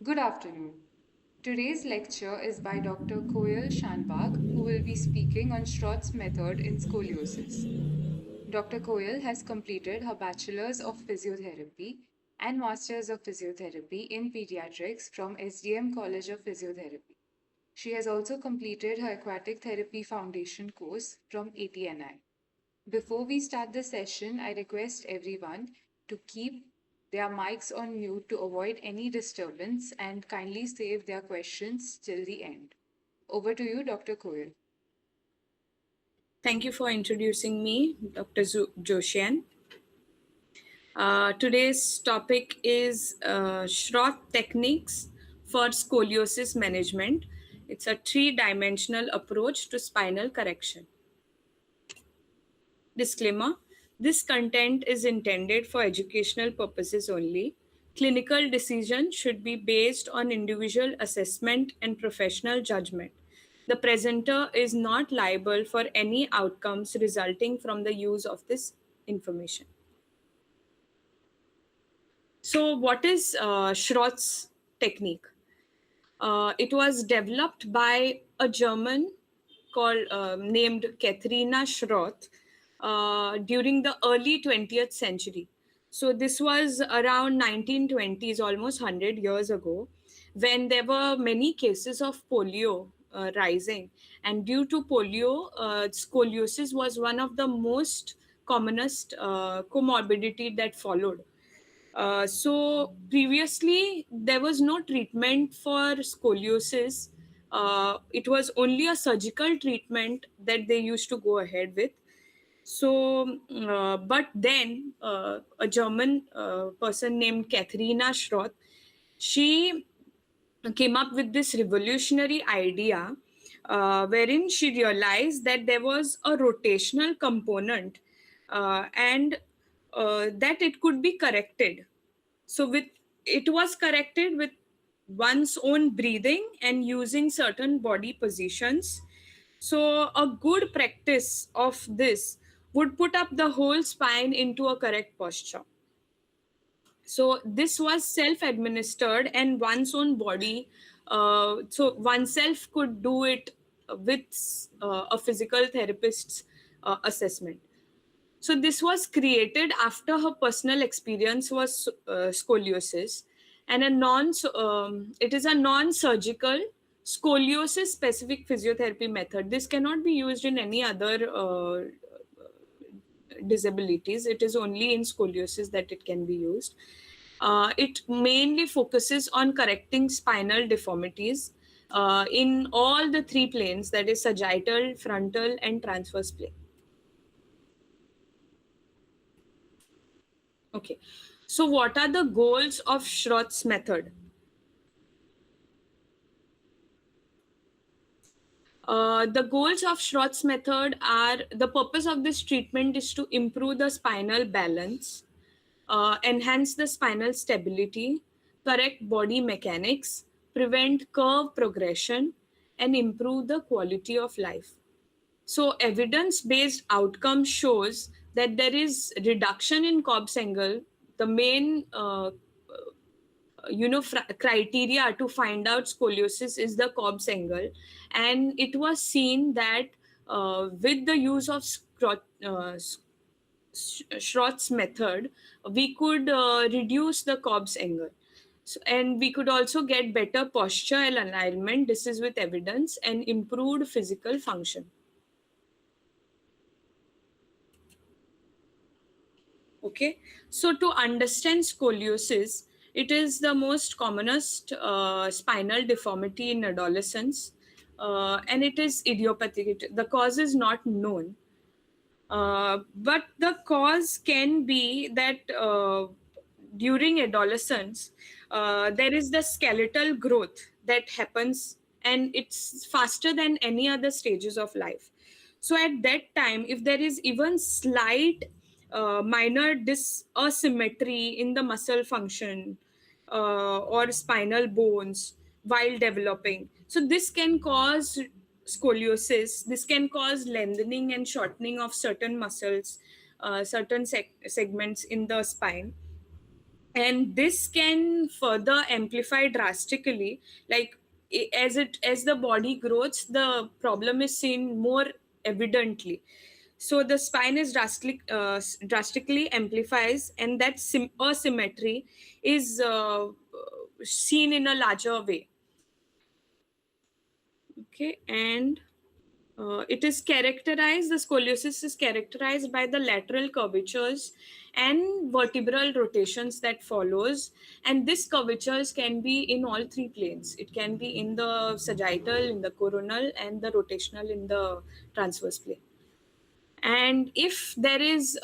Good afternoon. Today's lecture is by Dr. Koyal Shanbag, who will be speaking on Schrott's method in scoliosis. Dr. Koyal has completed her Bachelor's of Physiotherapy and Master's of Physiotherapy in Pediatrics from SDM College of Physiotherapy. She has also completed her Aquatic Therapy Foundation course from ATNI. Before we start the session, I request everyone to keep their mics on mute to avoid any disturbance and kindly save their questions till the end. Over to you, Dr. Koyal. Thank you for introducing me, Dr. Joshian. Today's topic is Schrott techniques for scoliosis management. It's a three-dimensional approach to spinal correction. Disclaimer: this content is intended for educational purposes only. Clinical decision should be based on individual assessment and professional judgment. The presenter is not liable for any outcomes resulting from the use of this information. So, what is Schrott's technique? It was developed by a German called named Katharina Schrott during the early 20th century. So this was around 1920s, almost 100 years ago, when there were many cases of polio rising. And due to polio, scoliosis was one of the most commonest comorbidity that followed. So previously, there was no treatment for scoliosis. It was only a surgical treatment that they used to go ahead with. So, but then a German person named Katharina Schrott, she came up with this revolutionary idea wherein she realized that there was a rotational component and that it could be corrected. So with it was corrected with one's own breathing and using certain body positions. So a good practice of this would put up the whole spine into a correct posture. So this was self-administered and one's own body. So oneself could do it with a physical therapist's assessment. So this was created after her personal experience was scoliosis, and it is a non-surgical scoliosis specific physiotherapy method. This cannot be used in any other disabilities. It is only in scoliosis that it can be used. It mainly focuses on correcting spinal deformities in all the three planes, that is sagittal, frontal, and transverse plane. Okay. So, what are the goals of Schrott's method? The goals of Schrott's method are the purpose of this treatment is to improve the spinal balance, enhance the spinal stability, correct body mechanics, prevent curve progression, and improve the quality of life. So, evidence-based outcome shows that there is reduction in Cobb's angle. The main criteria to find out scoliosis is the Cobb's angle, and it was seen that with the use of Schrott's method, we could reduce the Cobb's angle. So, and we could also get better postural alignment. This is with evidence and improved physical function. Okay, so to understand scoliosis, it is the most commonest spinal deformity in adolescence, and it is idiopathic. The cause is not known, but the cause can be that during adolescence, there is the skeletal growth that happens, and it's faster than any other stages of life. So at that time, if there is even slight minor asymmetry in the muscle function or spinal bones while developing, so this can cause scoliosis. This can cause lengthening and shortening of certain muscles, certain segments in the spine. and this can further amplify drastically, like as the body grows, the problem is seen more evidently. So the spine is drastically amplifies, and that asymmetry is seen in a larger way. Okay, and it is characterized, the scoliosis is characterized by the lateral curvatures and vertebral rotations that follows, and this curvatures can be in all three planes. It can be in the sagittal, in the coronal, and the rotational in the transverse plane. And if there is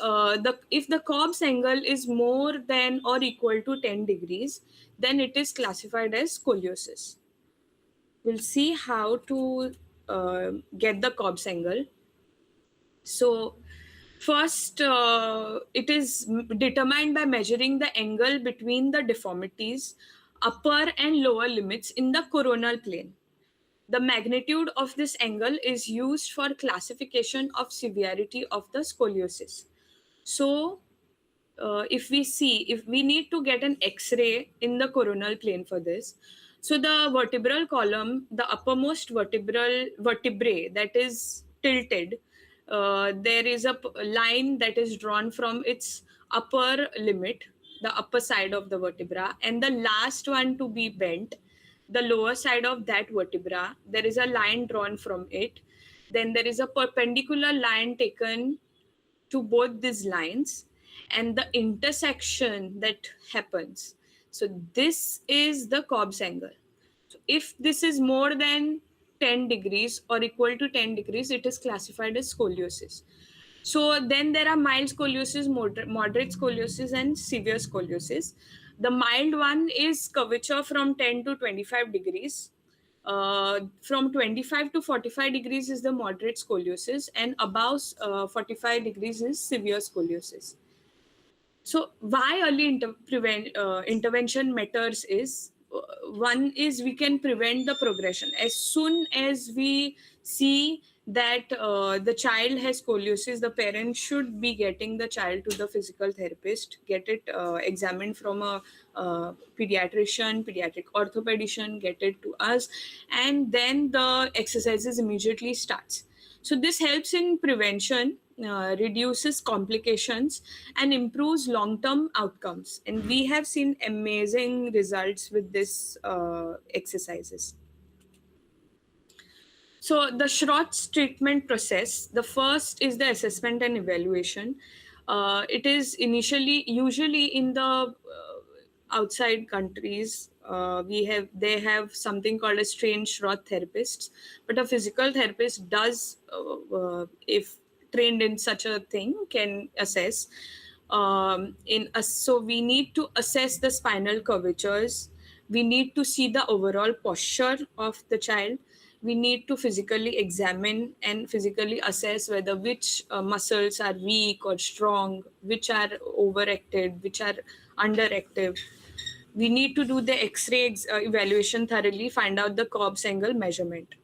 if the Cobb's angle is more than or equal to 10 degrees, then it is classified as scoliosis. We'll see how to get the Cobb's angle. So, first, it is determined by measuring the angle between the deformities, upper and lower limits in the coronal plane. The magnitude of this angle is used for classification of severity of the scoliosis. So, if we need to get an X-ray in the coronal plane for this, so the vertebral column, the uppermost vertebrae that is tilted, there is a line that is drawn from its upper limit, the upper side of the vertebra, and the last one to be bent, the lower side of that vertebra, there is a line drawn from it. Then there is a perpendicular line taken to both these lines, and the intersection that happens. So this is the Cobb's angle. So if this is more than 10 degrees or equal to 10 degrees, it is classified as scoliosis. So then there are mild scoliosis, moderate scoliosis, and severe scoliosis. The mild one is curvature from 10 to 25 degrees. From 25 to 45 degrees is the moderate scoliosis, and above 45 degrees is severe scoliosis. So why early intervention matters is, one is we can prevent the progression. As soon as we see that the child has scoliosis, the parent should be getting the child to the physical therapist, get it examined from a pediatrician, pediatric orthopedician, get it to us, and then the exercises immediately starts. So this helps in prevention, reduces complications, and improves long-term outcomes. And we have seen amazing results with this exercises. So the Schrott's treatment process, the first is the assessment and evaluation. It is usually in the outside countries, they have something called as trained Schrott therapists, but a physical therapist does, if trained in such a thing, can assess. So we need to assess the spinal curvatures. We need to see the overall posture of the child. We need to physically examine and physically assess whether which muscles are weak or strong, which are overactive, which are underactive. We need to do the X-ray evaluation thoroughly, find out the Cobb's angle measurement.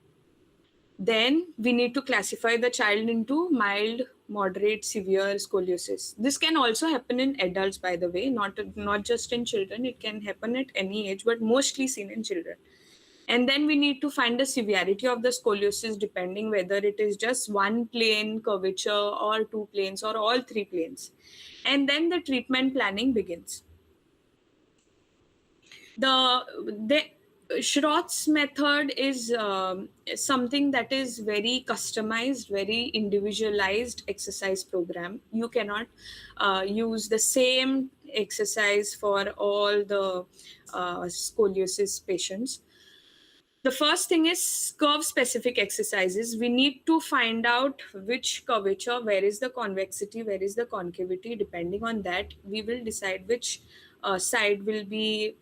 Then we need to classify the child into mild, moderate, severe scoliosis. This can also happen in adults, by the way, not just in children. It can happen at any age, but mostly seen in children. And then we need to find the severity of the scoliosis, depending whether it is just one plane curvature or two planes or all three planes. And then the treatment planning begins. The Schrott's method is something that is very customized, very individualized exercise program. You cannot use the same exercise for all the scoliosis patients. The first thing is curve specific exercises. We need to find out which curvature, where is the convexity, where is the concavity. Depending on that, we will decide which side will be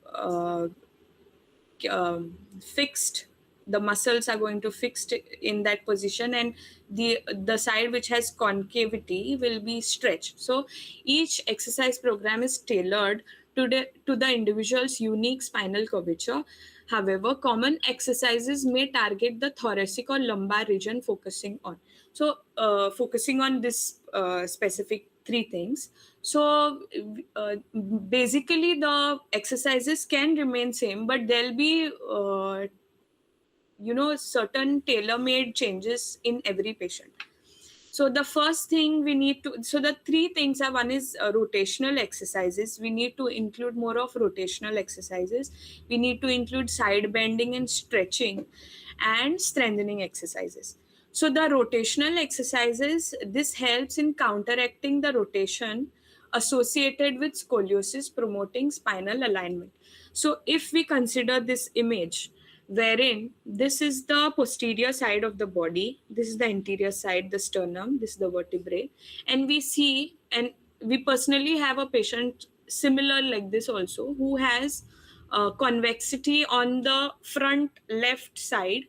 fixed. The muscles are going to fixed in that position, and the side which has concavity will be stretched. So each exercise program is tailored to the individual's unique spinal curvature. However, common exercises may target the thoracic or lumbar region, focusing on this specific three things. So basically the exercises can remain same, but there'll be certain tailor-made changes in every patient. So the first thing we need to, so the three things are, one is rotational exercises. We need to include more of rotational exercises. We need to include side bending and stretching and strengthening exercises. So the rotational exercises, this helps in counteracting the rotation associated with scoliosis, promoting spinal alignment. So if we consider this image, wherein this is the posterior side of the body, this is the anterior side, the sternum, this is the vertebrae, and we see, and we personally have a patient similar like this also, who has convexity on the front left side.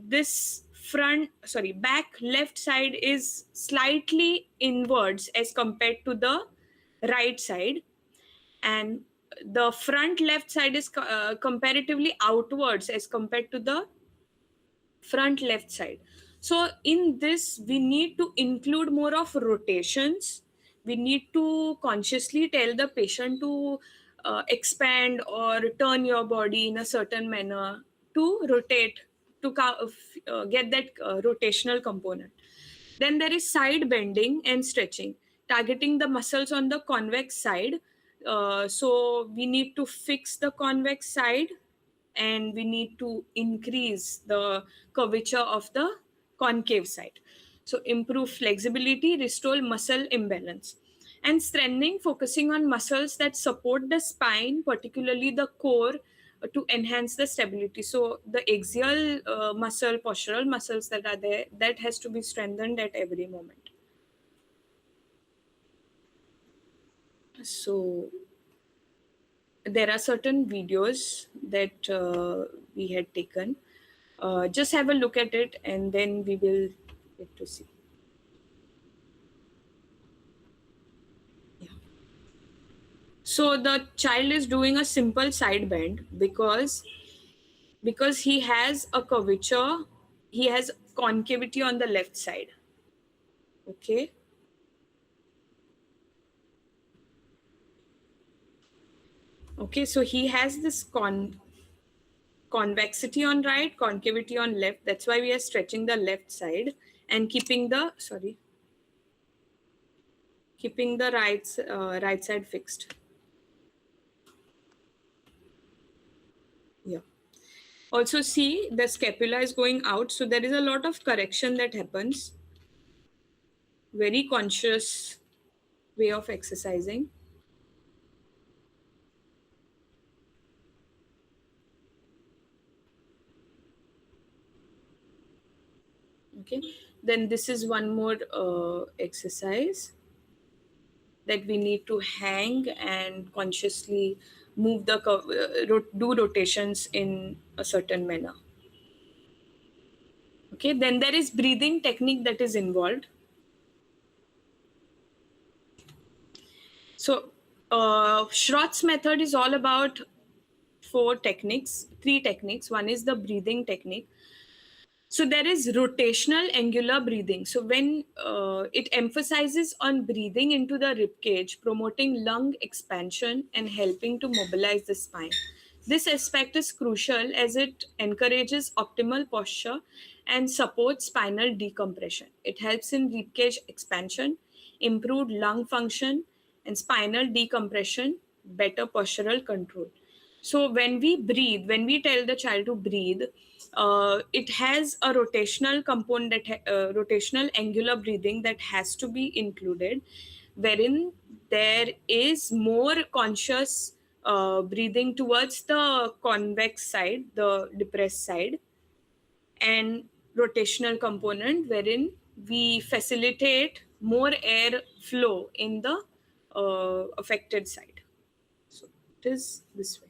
This back left side is slightly inwards as compared to the right side, and the front left side is comparatively outwards as compared to the front left side. So in this, we need to include more of rotations. We need to consciously tell the patient to expand or turn your body in a certain manner to rotate, to get that rotational component. Then there is side bending and stretching, targeting the muscles on the convex side. So we need to fix the convex side, and we need to increase the curvature of the concave side. So improve flexibility, restore muscle imbalance. And strengthening, focusing on muscles that support the spine, particularly the core, to enhance the stability. So the axial muscle, postural muscles that are there, that has to be strengthened at every moment. So there are certain videos that we had taken. Just have a look at it, and then we will get to see. Yeah. So the child is doing a simple side bend because he has a curvature, he has concavity on the left side. Okay. Okay, so he has this convexity on right, concavity on left. That's why we are stretching the left side and keeping the right side fixed. Yeah. Also see, the scapula is going out, so there is a lot of correction that happens. Very conscious way of exercising. Okay, then this is one more exercise that we need to hang and consciously move the do rotations in a certain manner. Okay, then there is breathing technique that is involved. So Schrott's method is all about three techniques. One is the breathing technique. So there is rotational angular breathing. So when it emphasizes on breathing into the rib cage, promoting lung expansion and helping to mobilize the spine. This aspect is crucial as it encourages optimal posture and supports spinal decompression. It helps in rib cage expansion, improved lung function, and spinal decompression, better postural control. So when we breathe, when we tell the child to breathe, it has a rotational component, rotational angular breathing that has to be included, wherein there is more conscious breathing towards the convex side, the depressed side, and rotational component wherein we facilitate more air flow in the affected side. So it is this way.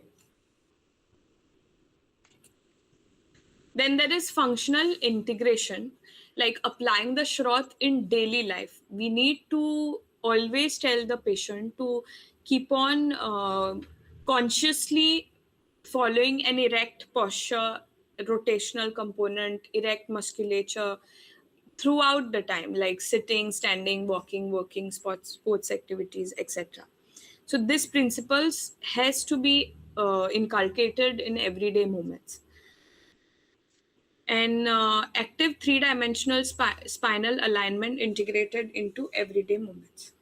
Then there is functional integration, like applying the Schroth in daily life. We need to always tell the patient to keep on consciously following an erect posture, rotational component, erect musculature, throughout the time, like sitting, standing, walking, working, sports activities, etc. So this principles has to be inculcated in everyday moments. And active three-dimensional spinal alignment integrated into everyday moments.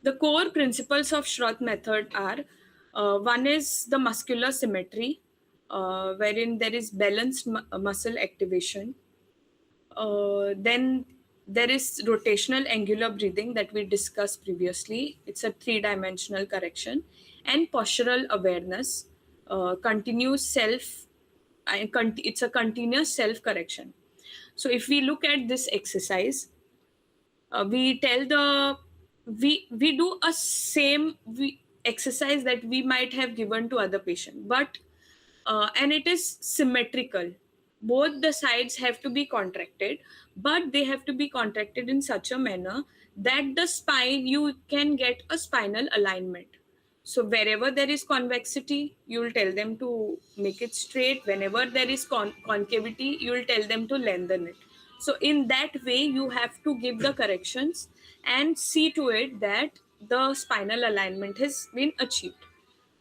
The core principles of Schroth method are one is the muscular symmetry, wherein there is balanced muscle activation. Then there is rotational angular breathing that we discussed previously. It's a three-dimensional correction. And postural awareness, continuous self, and it's a continuous self-correction. So if we look at this exercise, we tell the we do a same exercise that we might have given to other patient, but and it is symmetrical. Both the sides have to be contracted, but they have to be contracted in such a manner that the spine, you can get a spinal alignment. So wherever there is convexity, you will tell them to make it straight. Whenever there is concavity, you will tell them to lengthen it. So in that way, you have to give the corrections and see to it that the spinal alignment has been achieved.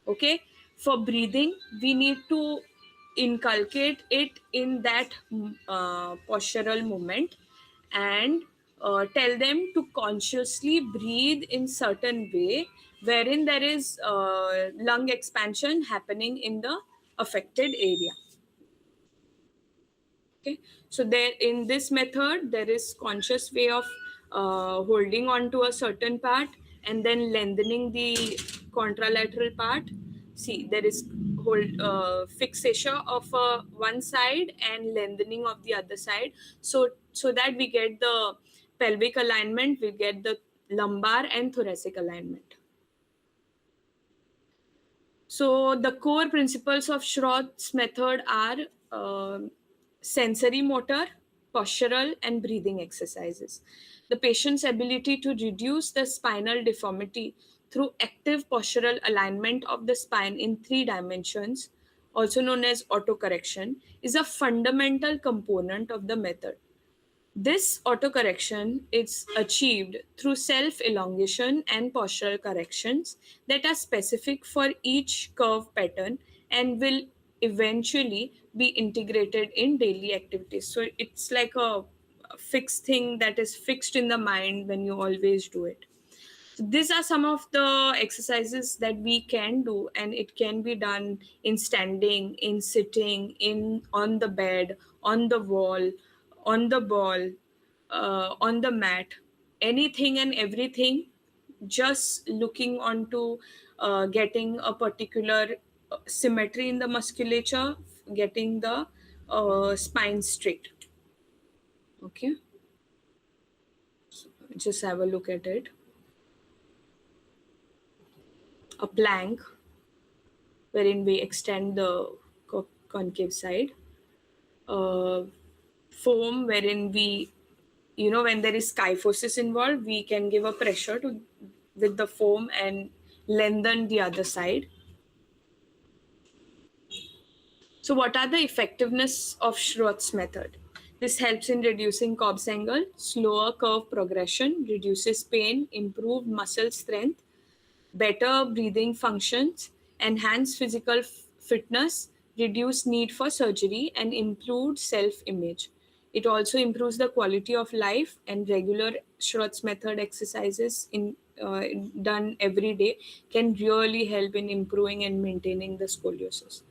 Okay, for breathing, we need to inculcate it in that postural movement, and tell them to consciously breathe in certain way wherein there is lung expansion happening in the affected area. Okay, so there in this method there is conscious way of holding on to a certain part and then lengthening the contralateral part. See, there is hold fixation of one side and lengthening of the other side, so that we get the pelvic alignment, we get the lumbar and thoracic alignment. So the core principles of Schroth's method are sensory motor, postural, and breathing exercises. The patient's ability to reduce the spinal deformity through active postural alignment of the spine in 3 dimensions, also known as autocorrection, is a fundamental component of the method. This autocorrection is achieved through self-elongation and postural corrections that are specific for each curve pattern and will eventually be integrated in daily activities. So it's like a fixed thing that is fixed in the mind when you always do it. So these are some of the exercises that we can do, and it can be done in standing, in sitting, in on the bed, on the wall, on the ball, on the mat, anything and everything. Just looking onto getting a particular symmetry in the musculature, getting the spine straight. Okay, so just have a look at it. A plank wherein we extend the concave side, foam wherein we, when there is kyphosis involved, we can give a pressure to with the foam and lengthen the other side. So what are the effectiveness of Schroth's method? This helps in reducing Cobb's angle, slower curve progression, reduces pain, improved muscle strength, better breathing functions, enhance physical fitness, reduce need for surgery, and improve self-image. It also improves the quality of life, and regular Schroth's method exercises done every day can really help in improving and maintaining the scoliosis.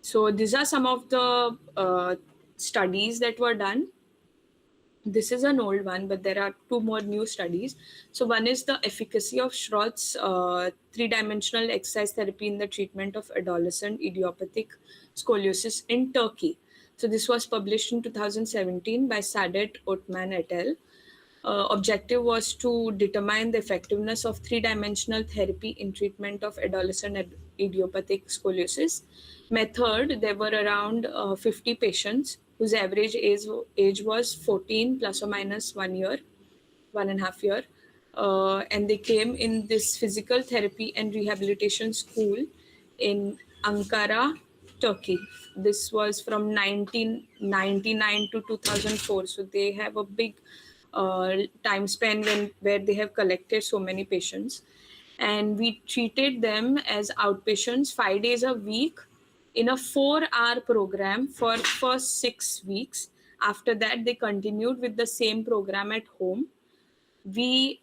So these are some of the studies that were done. This is an old one, but there are 2 more new studies. So one is the efficacy of Schroth's 3-dimensional exercise therapy in the treatment of adolescent idiopathic scoliosis in Turkey. So this was published in 2017 by Saadet Otman et al. Objective was to determine the effectiveness of 3-dimensional therapy in treatment of adolescent idiopathic scoliosis. Method, there were around 50 patients whose average age was 14 plus or minus 1 year, 1.5 year. And they came in this physical therapy and rehabilitation school in Ankara, Turkey. This was from 1999 to 2004. So they have a big time span where they have collected so many patients. And we treated them as outpatients 5 days a week in a 4-hour program for first 6 weeks. After that, they continued with the same program at home. They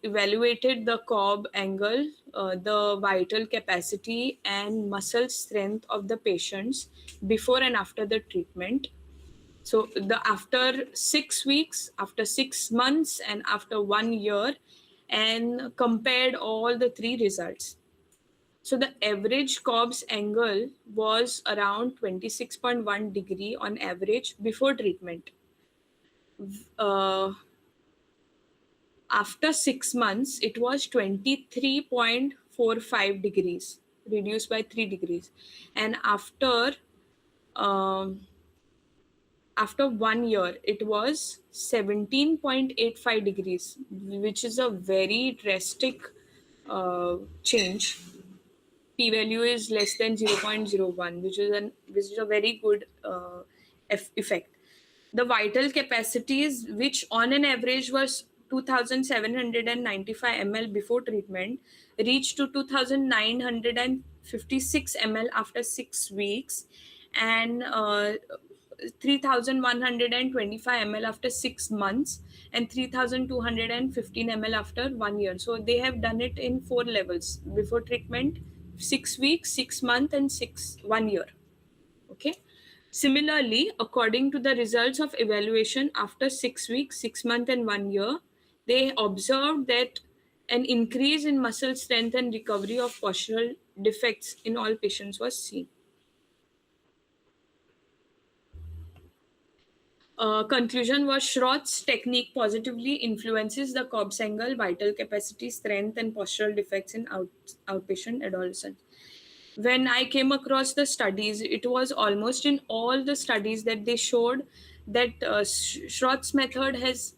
evaluated the Cobb angle, the vital capacity and muscle strength of the patients before and after the treatment. So the after 6 weeks, after 6 months, and after 1 year, and compared all the three results. So the average Cobb's angle was around 26.1 degree on average before treatment. Uh, After 6 months, it was 23.45 degrees, reduced by 3 degrees. And um, after 1 year, it was 17.85 degrees, which is a very drastic change. P value is less than 0.01, which is a very good effect. The vital capacities, which on an average was 2,795 ml before treatment, reached to 2,956 ml after 6 weeks, and 3,125 ml after 6 months, and 3,215 ml after 1 year. So they have done it in 4 levels: before treatment, 6 weeks, 6 months, and 1 year. Okay. Similarly, according to the results of evaluation after 6 weeks, 6 months, and 1 year, they observed that an increase in muscle strength and recovery of postural defects in all patients was seen. Conclusion was Schrott's technique positively influences the Cobb's angle, vital capacity, strength, and postural defects in outpatient adolescents. When I came across the studies, it was almost in all the studies that they showed that Schrott's method has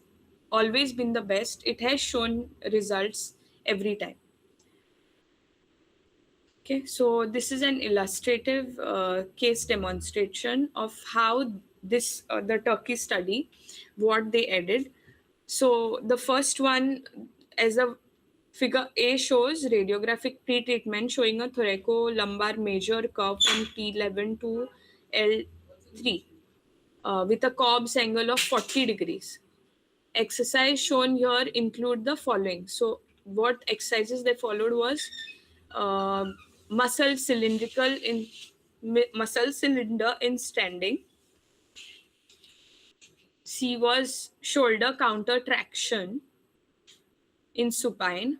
always been the best. It has shown results every time. Okay, so this is an illustrative case demonstration of how this the Turkey study, what they added. So the first one, as a figure A, shows radiographic pre-treatment showing a thoracolumbar major curve from T11 to L3 with a Cobb's angle of 40 degrees. Exercise shown here include the following. So what exercises they followed was uh, muscle cylindrical in muscle cylinder in standing. C was shoulder counter traction in supine.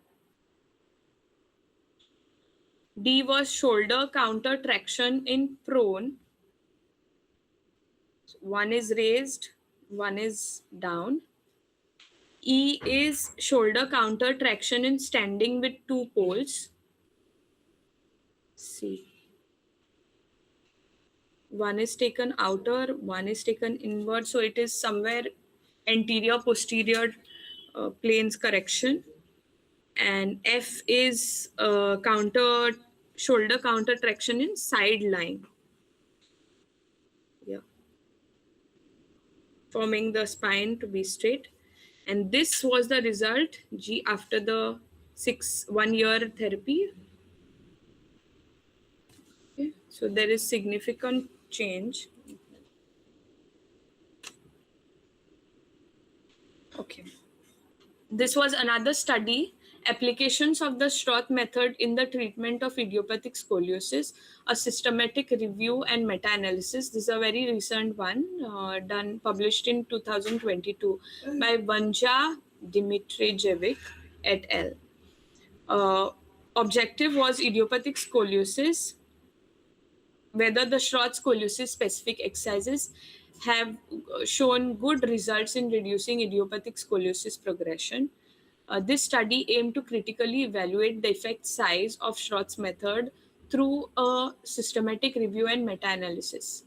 D was shoulder counter traction in prone. One is raised, one is down. E is shoulder counter traction in standing with two poles. C. One is taken outer, one is taken inward. So it is somewhere anterior posterior planes correction. And F is shoulder counter traction in side line. Yeah. Forming the spine to be straight. And this was the result, G, after the 1 year therapy. Okay. So there is significant change. Okay. This was another study, applications of the Stroth method in the treatment of idiopathic scoliosis, a systematic review and meta-analysis. This is a very recent one, published in 2022 by Vanja Dimitrijevic et al. Objective was idiopathic scoliosis, whether the Schroth scoliosis specific exercises have shown good results in reducing idiopathic scoliosis progression. This study aimed to critically evaluate the effect size of Schroth's method through a systematic review and meta-analysis.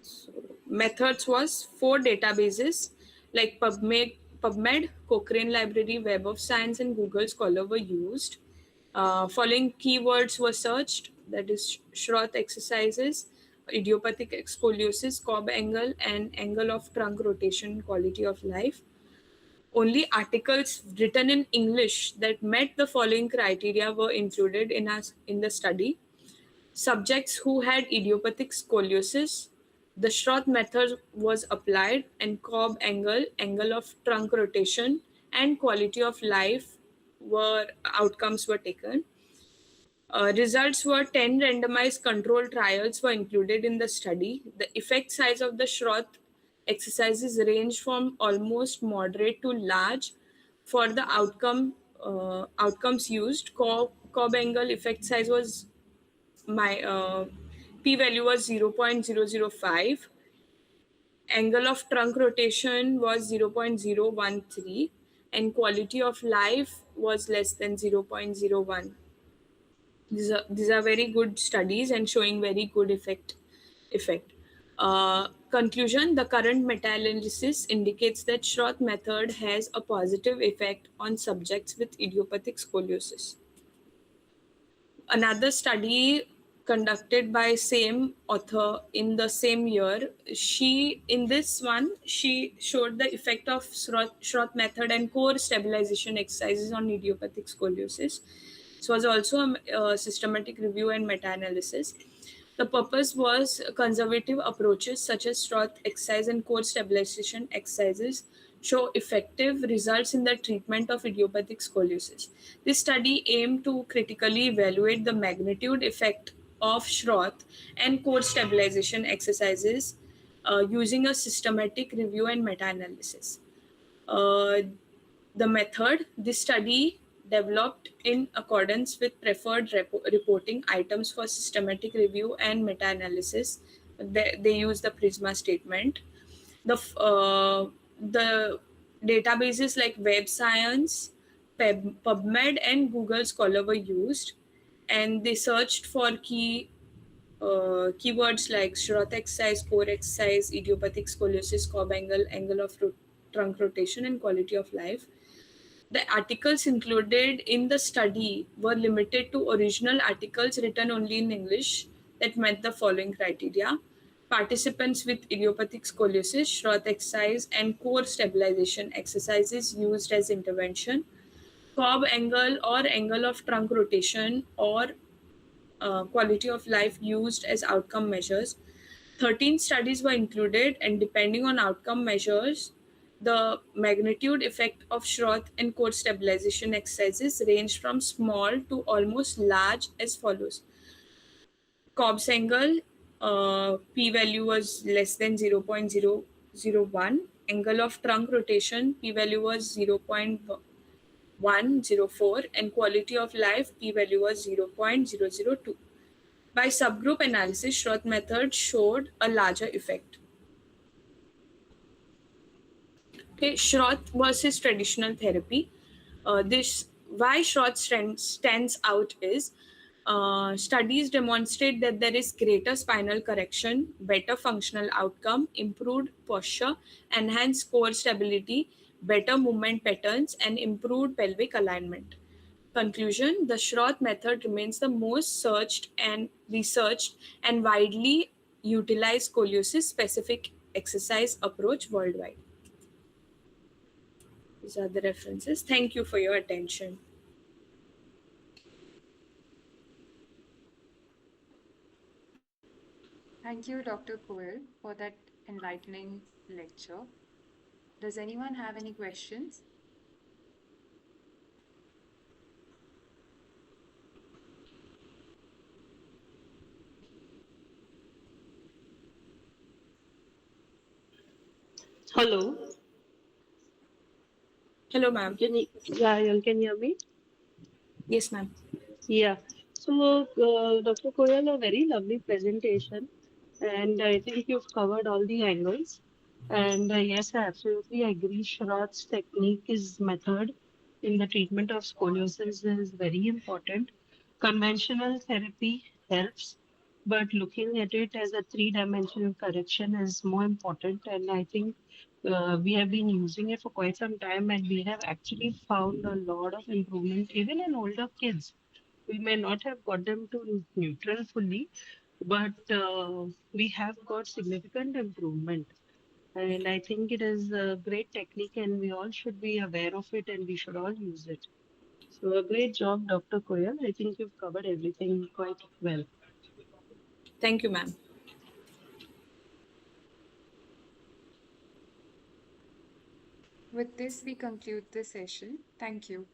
So, methods was 4 databases like PubMed, PubMed, Cochrane Library, Web of Science, and Google Scholar were used. Following keywords were searched, that is Schroth exercises, idiopathic scoliosis, Cobb angle, and angle of trunk rotation, quality of life. Only articles written in English that met the following criteria were included in the study. Subjects who had idiopathic scoliosis, the Schroth method was applied, and Cobb angle, angle of trunk rotation, and quality of life were outcomes were taken. Results were 10 randomized control trials were included in the study. The effect size of the Schroth exercises ranged from almost moderate to large. For the outcomes used, Cobb angle effect size was my p-value was 0.005, angle of trunk rotation was 0.013, and quality of life was less than 0.01. These are very good studies and showing very good effect. Conclusion: the current meta-analysis indicates that Schroth method has a positive effect on subjects with idiopathic scoliosis. Another study conducted by same author in the same year, she showed the effect of Schroth method and core stabilization exercises on idiopathic scoliosis. This was also a systematic review and meta-analysis. The purpose was conservative approaches such as Schroth exercise and core stabilization exercises show effective results in the treatment of idiopathic scoliosis. This study aimed to critically evaluate the magnitude effect of Schroth and core stabilization exercises using a systematic review and meta-analysis. The method, this study developed in accordance with preferred reporting items for systematic review and meta-analysis. They use the PRISMA statement. The databases like Web Science, PubMed, and Google Scholar were used, and they searched for keywords like Schroth exercise, core exercise, idiopathic scoliosis, Cobb angle, angle of trunk rotation, and quality of life. The articles included in the study were limited to original articles written only in English that met the following criteria: participants with idiopathic scoliosis, Schroth exercise, and core stabilization exercises used as intervention, Cobb angle or angle of trunk rotation, or quality of life used as outcome measures. 13 studies were included, and depending on outcome measures, the magnitude effect of Schroth and core stabilization exercises ranged from small to almost large as follows. Cobb's angle, p-value was less than 0.001. Angle of trunk rotation, p-value was 0.104, and quality of life, p-value was 0.002. By subgroup analysis, Schroth method showed a larger effect. Okay, Schroth versus traditional therapy. This why Schroth stands out is studies demonstrate that there is greater spinal correction, better functional outcome, improved posture, enhanced core stability, better movement patterns, and improved pelvic alignment. Conclusion: the Schroth method remains the most searched and researched and widely utilized scoliosis specific exercise approach worldwide. These are the references. Thank you for your attention. Thank you, Dr. Koel, for that enlightening lecture. Does anyone have any questions? Hello, Hello, ma'am. yeah, you can hear me? Yes, ma'am. Yeah. So, Dr. Koyal, a very lovely presentation, and I think you've covered all the angles. And yes, I absolutely agree. Shrott's technique is method in the treatment of scoliosis is very important. Conventional therapy helps, but looking at it as a three-dimensional correction is more important. And I think we have been using it for quite some time, and we have actually found a lot of improvement, even in older kids. We may not have got them to neutral fully, but we have got significant improvement. And I think it is a great technique, and we all should be aware of it, and we should all use it. So, a great job, Dr. Koyal. I think you've covered everything quite well. Thank you, ma'am. With this, we conclude the session. Thank you.